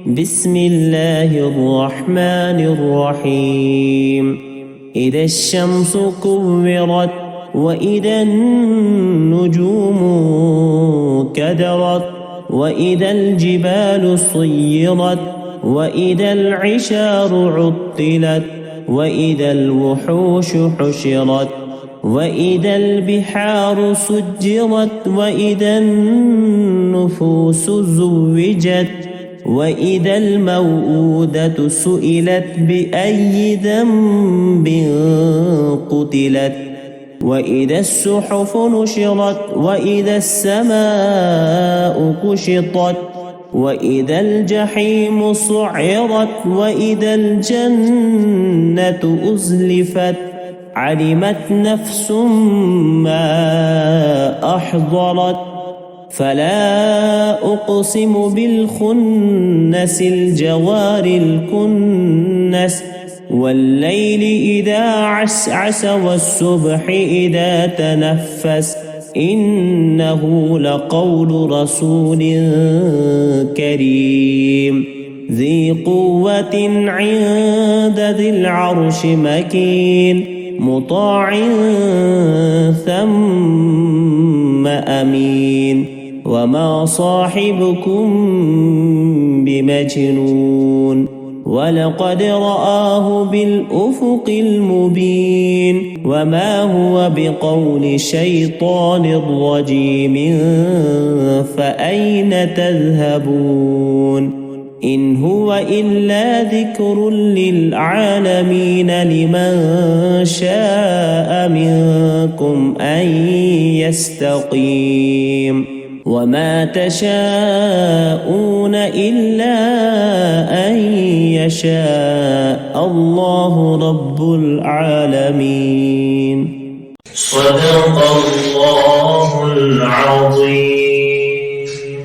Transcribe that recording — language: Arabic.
بسم الله الرحمن الرحيم إذا الشمس كورت وإذا النجوم كدرت وإذا الجبال صيرت وإذا العشار عطلت وإذا الوحوش حشرت وإذا البحار سجرت وإذا النفوس زوجت وإذا الموءودة سئلت بأي ذنب قتلت وإذا الصحف نشرت وإذا السماء كشطت وإذا الجحيم سعرت وإذا الجنة أزلفت علمت نفس ما أحضرت فلا أقسم بالخنس الجوار الكنس والليل إذا عسعس والصبح إذا تنفس إنه لقول رسول كريم ذي قوة عند ذي العرش مكين مطاع ثم أمين وما صاحبكم بمجنون ولقد رآه بالأفق المبين وما هو بقول شيطان رجيم فأين تذهبون إن هو إلا ذكر للعالمين لمن شاء منكم أن يستقيم وما تشاءون إلا أن يشاء الله رب العالمين. صدق الله العظيم.